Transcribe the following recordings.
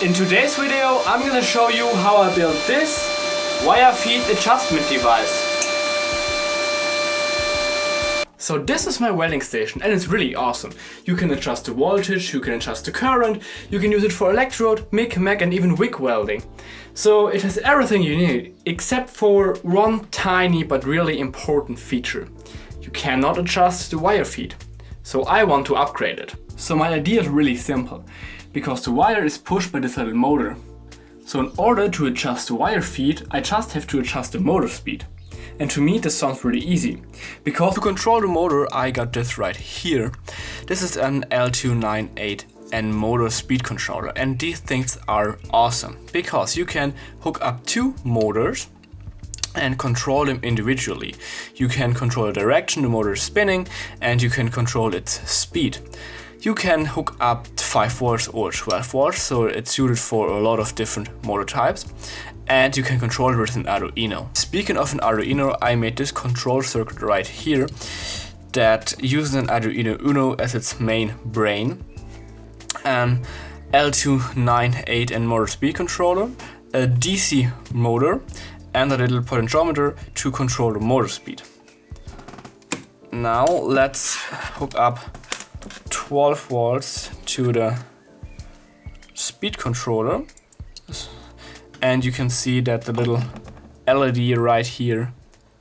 In today's video I'm gonna show you how I built this wire feed adjustment device. So this is my welding station and it's really awesome. You can adjust the voltage, you can adjust the current, you can use it for electrode, MIG, MEG and even WIG welding. So it has everything you need except for one tiny but really important feature. You cannot adjust the wire feed. So I want to upgrade it. So my idea is really simple, because the wire is pushed by this little motor. So in order to adjust the wire feed, I just have to adjust the motor speed. And to me this sounds really easy, because to control the motor I got this right here. This is an L298N motor speed controller, and these things are awesome because you can hook up two motors and control them individually. You can control the direction the motor is spinning and you can control its speed. You can hook up 5 volts or 12 volts, so it's suited for a lot of different motor types. And you can control it with an Arduino. Speaking of an Arduino, I made this control circuit right here that uses an Arduino Uno as its main brain. An L298N motor speed controller, a DC motor, and a little potentiometer to control the motor speed. Now let's hook up 12 volts to the speed controller, and you can see that the little LED right here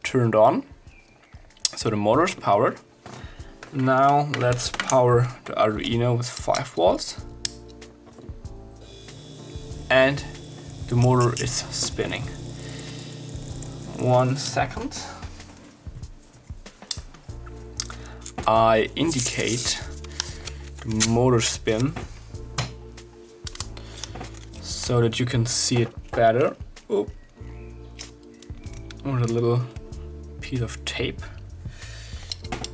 turned on, so the motor is powered. Now let's power the Arduino with 5 volts and the motor is spinning. 1 second. I indicate the motor spin so that you can see it better. Oh. With a little piece of tape.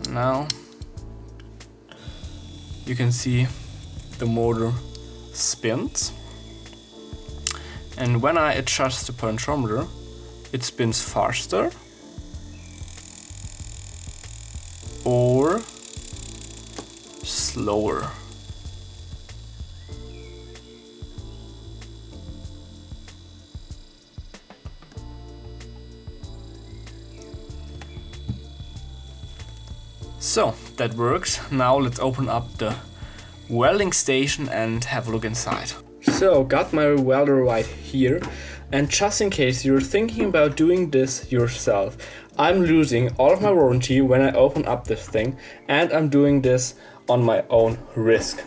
Now you can see the motor spins, and when I adjust the potentiometer it spins faster or slower. So that works. Now let's open up the welding station and have a look inside. So got my welder right here, and just in case you're thinking about doing this yourself, I'm losing all of my warranty when I open up this thing, and I'm doing this on my own risk.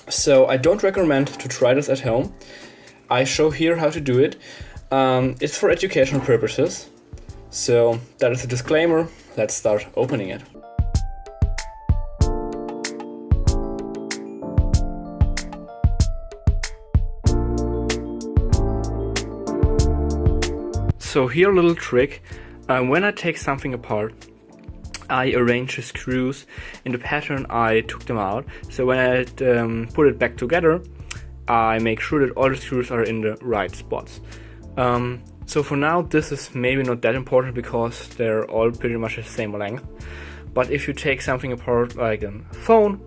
So I don't recommend to try this at home. I show here how to do it. It's for educational purposes. So that is a disclaimer. Let's start opening it. So here a little trick. When I take something apart, I arrange the screws in the pattern I took them out. So when I put it back together, I make sure that all the screws are in the right spots. So for now this is maybe not that important because they're all pretty much the same length. But if you take something apart like a phone,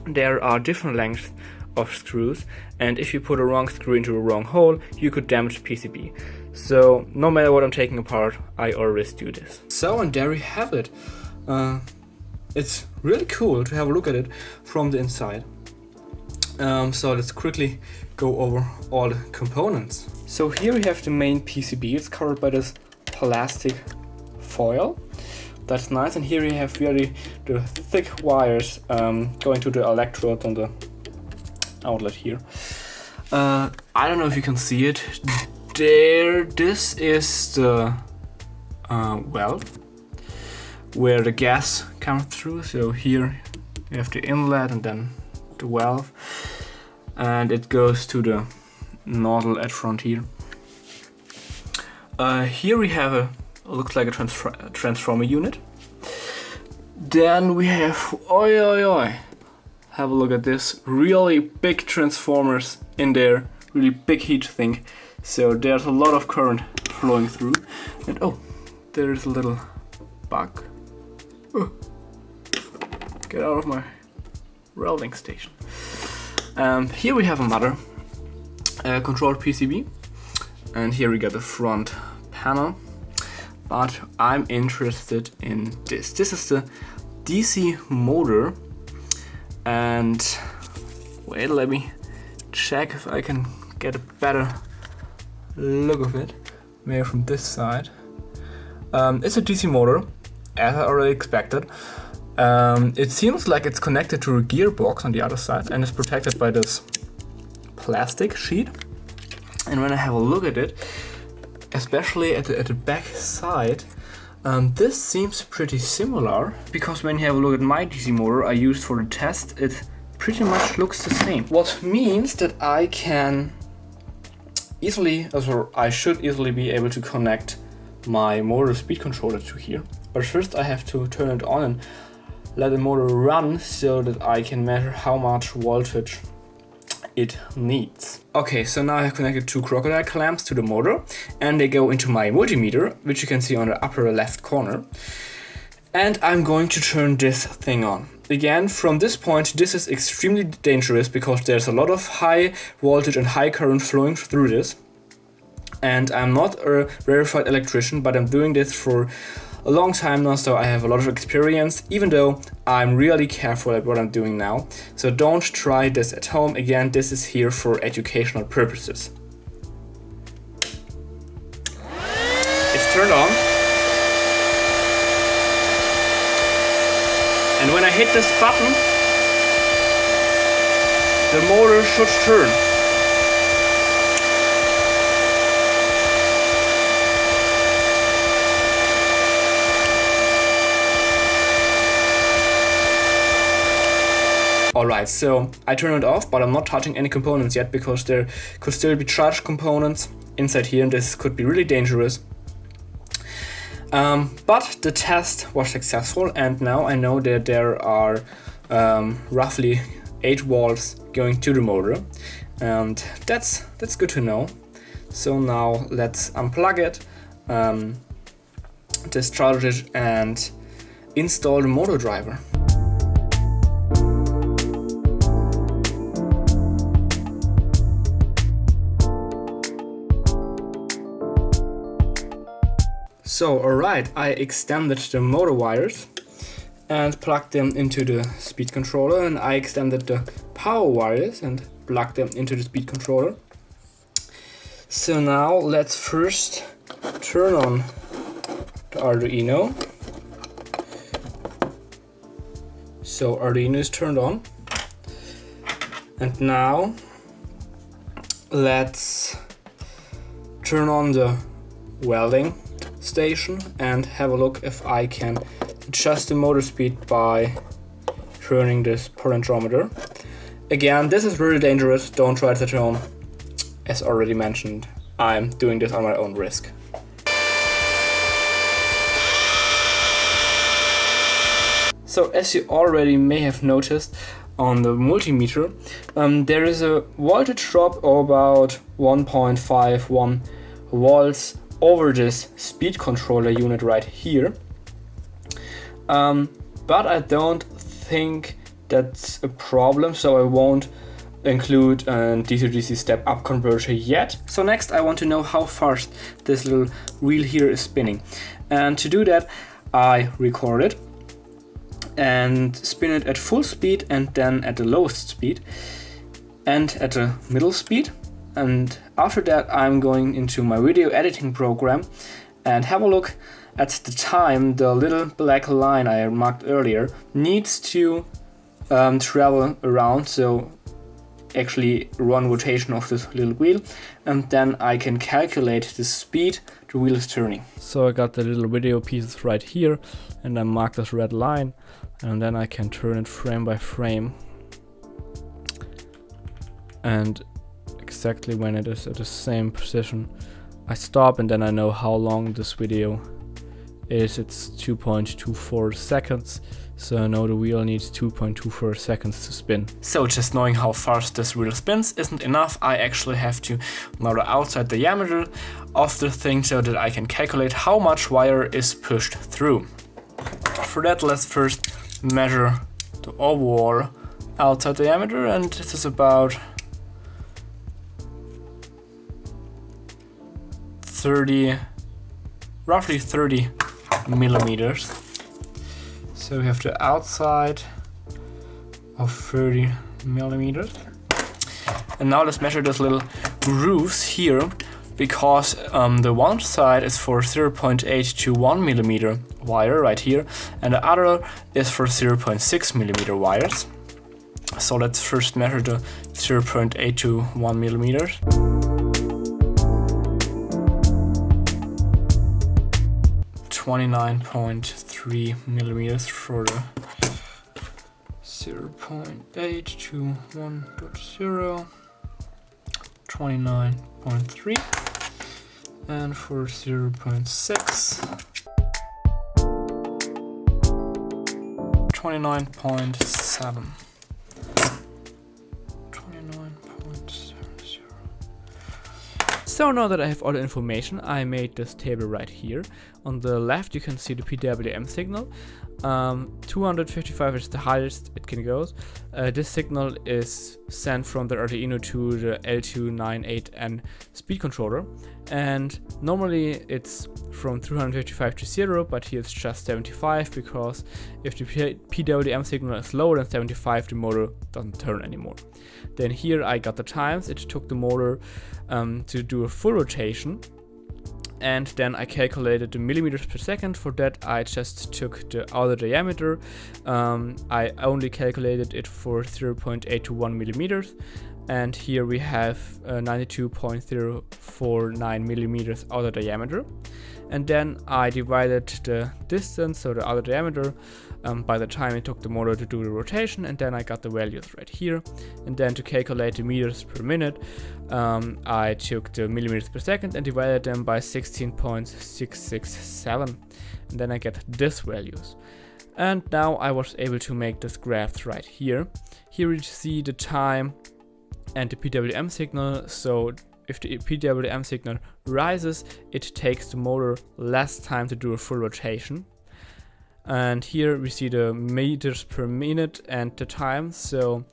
there are different lengths of screws, and if you put a wrong screw into a wrong hole, you could damage the PCB. So no matter what I'm taking apart, I always do this. So and there we have it. It's really cool to have a look at it from the inside. So let's quickly go over all the components. So here we have the main PCB. It's covered by this plastic foil. That's nice. And here we have really the thick wires going to the electrode on the outlet here. I don't know if you can see it. There, this is the weld where the gas comes through. So here you have the inlet and then the valve, and it goes to the nozzle at front here. Here we have a looks like a transformer unit. Then we have have a look at this, really big transformers in there, really big heat sink. So there's a lot of current flowing through. And oh, there's a little bug. Oh, get out of my welding station. Here we have a mother. control PCB, and here we got the front panel. But I'm interested in this. This is the DC motor, and wait, let me check if I can get a better look of it. Maybe from this side. It's a DC motor, as I already expected. It seems like it's connected to a gearbox on the other side and is protected by this plastic sheet. And when I have a look at it, especially at the back side, this seems pretty similar, because when you have a look at my DC motor I used for the test, it pretty much looks the same. What means that I can easily, or I should easily be able to connect my motor speed controller to here. But first I have to turn it on and let the motor run so that I can measure how much voltage it needs. Okay, so now I have connected two crocodile clamps to the motor, and they go into my multimeter, which you can see on the upper left corner. And I'm going to turn this thing on. Again, from this point, this is extremely dangerous because there's a lot of high voltage and high current flowing through this. And I'm not a verified electrician, but I'm doing this for a long time now, so I have a lot of experience, even though I'm really careful at what I'm doing now. So don't try this at home. Again, this is here for educational purposes. It's turned on. And when I hit this button, the motor should turn. Alright, so I turn it off, but I'm not touching any components yet because there could still be charged components inside here and this could be really dangerous. But the test was successful, and now I know that there are roughly 8 volts going to the motor, and that's good to know. So now let's unplug it, discharge it, and install the motor driver. So alright, I extended the motor wires and plugged them into the speed controller, and I extended the power wires and plugged them into the speed controller. So now let's first turn on the Arduino. So Arduino is turned on, and now let's turn on the welding station and have a look if I can adjust the motor speed by turning this potentiometer. Again, this is really dangerous, don't try it at home. As already mentioned, I'm doing this on my own risk. So as you already may have noticed on the multimeter, there is a voltage drop of about 1.51 volts over this speed controller unit right here. But I don't think that's a problem, so I won't include a DC-DC step-up converter yet. So next I want to know how fast this little wheel here is spinning. And to do that, I record it and spin it at full speed, and then at the lowest speed and at the middle speed. And after that I'm going into my video editing program and have a look at the time the little black line I marked earlier needs to travel around, so actually run rotation of this little wheel, and then I can calculate the speed the wheel is turning. So I got the little video pieces right here, and I marked this red line, and then I can turn it frame by frame, and exactly when it is at the same position I stop, and then I know how long this video is. It's 2.24 seconds, so I know the wheel needs 2.24 seconds to spin. So just knowing how fast this wheel spins isn't enough. I actually have to know the outside diameter of the thing so that I can calculate how much wire is pushed through. For that, let's first measure the overall outside diameter, and this is about roughly 30 millimeters. So we have the outside of 30 millimeters. And now let's measure those little grooves here, because the one side is for 0.8 to 1 millimeter wire right here, and the other is for 0.6 millimeter wires. So let's first measure the 0.8 to 1 millimeters. .3 millimeters for the 0.8 to 1.0, 29.3, and for 0.6, 29.7. So now that I have all the information, I made this table right here. On the left you can see the PWM signal. 255 is the highest it can go. This signal is sent from the Arduino to the L298N speed controller, and normally it's from 355 to 0, but here it's just 75, because if the PWM signal is lower than 75, the motor doesn't turn anymore. Then here I got the times. It took the motor to do a full rotation, and then I calculated the millimeters per second. For that I just took the outer diameter. I only calculated it for 0.8 to 1 millimeters, and here we have 92.049 millimeters outer diameter. And then I divided the distance, so the outer diameter, by the time it took the motor to do the rotation, and then I got the values right here. And then to calculate the meters per minute, I took the millimeters per second and divided them by 16.667, and then I get these values. And now I was able to make this graphs right here. Here you see the time and the PWM signal. So if the PWM signal rises, it takes the motor less time to do a full rotation. And here we see the meters per minute and the time. So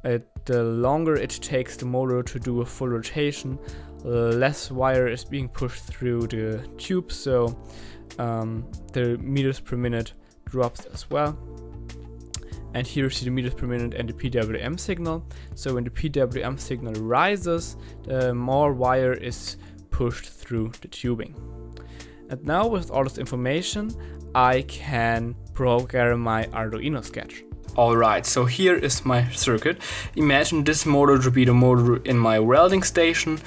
the longer it takes the motor to do a full rotation, less wire is being pushed through the tube, so the meters per minute drops as well. And here you see the meters per minute and the PWM signal. So when the PWM signal rises, more wire is pushed through the tubing. And now with all this information, I can program my Arduino sketch. Alright, so here is my circuit. Imagine this motor to be the motor in my welding station,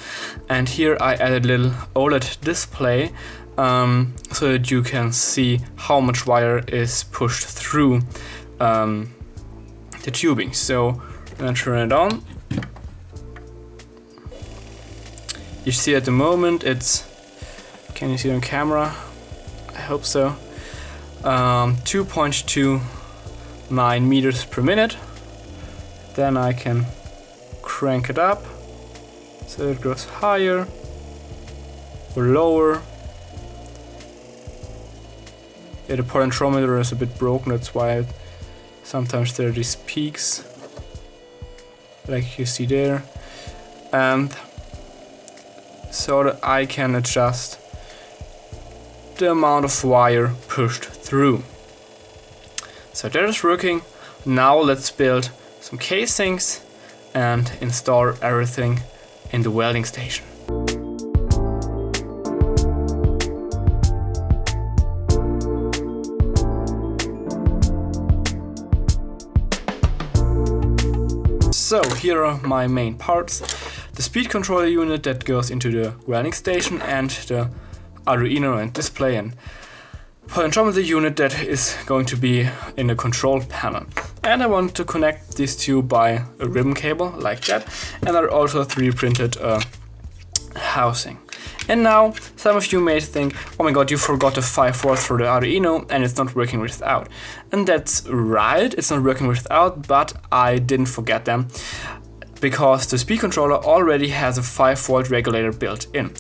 and here I added a little OLED display so that you can see how much wire is pushed through the tubing. So I'm gonna turn it on. You see at the moment it's, can you see on camera? I hope so. 2.29 meters per minute. Then I can crank it up so it goes higher or lower. Yeah, the potentiometer is a bit broken, that's why sometimes there are these peaks like you see there, and so that I can adjust the amount of wire pushed through. So that is working. Now let's build some casings and install everything in the welding station. So here are my main parts: the speed controller unit that goes into the welding station, and the Arduino and display and potentiometer unit that is going to be in the control panel. And I want to connect these two by a ribbon cable like that, and I also 3D printed a housing. And now some of you may think, oh my god, you forgot the 5 volts for the Arduino and it's not working without. And that's right, it's not working without, but I didn't forget them, because the speed controller already has a 5 volt regulator built in.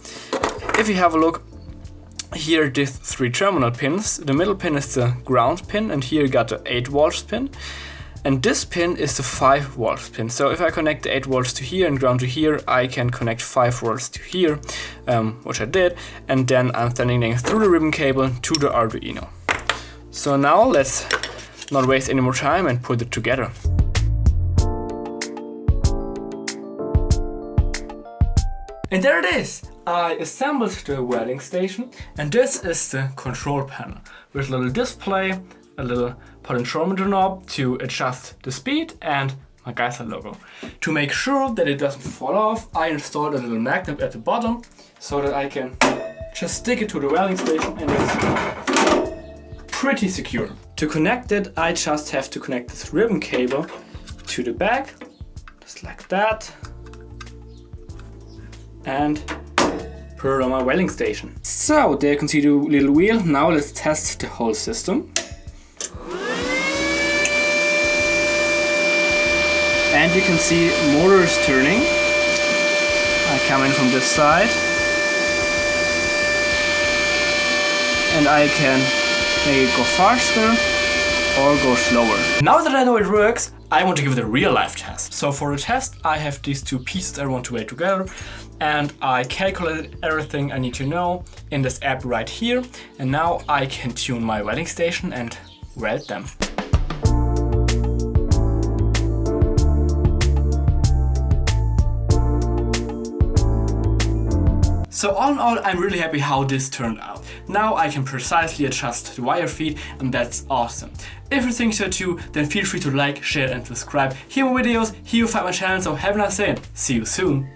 If you have a look, here these 3 terminal pins. The middle pin is the ground pin, and here you got the 8 volts pin. And this pin is the 5 volts pin. So if I connect the 8 volts to here and ground to here, I can connect 5 volts to here, which I did. And then I'm sending through the ribbon cable to the Arduino. So now let's not waste any more time and put it together. And there it is! I assembled the welding station, and this is the control panel with a little display, a little potentiometer knob to adjust the speed, and my Geissler logo. To make sure that it doesn't fall off, I installed a little magnet at the bottom so that I can just stick it to the welding station, and it's pretty secure. To connect it, I just have to connect this ribbon cable to the back, just like that, and put it on my welding station. So there you can see the little wheel. Now let's test the whole system. And you can see motors turning. I come in from this side, and I can make it go faster or go slower. Now that I know it works, I want to give it a real life test. So for the test, I have these two pieces I want to weld together, and I calculated everything I need to know in this app right here. And now I can tune my welding station and weld them. So all in all, I'm really happy how this turned out. Now I can precisely adjust the wire feed, and that's awesome. If you think so too, then feel free to like, share and subscribe. Here are more videos, here you find my channel, so have a nice day and see you soon.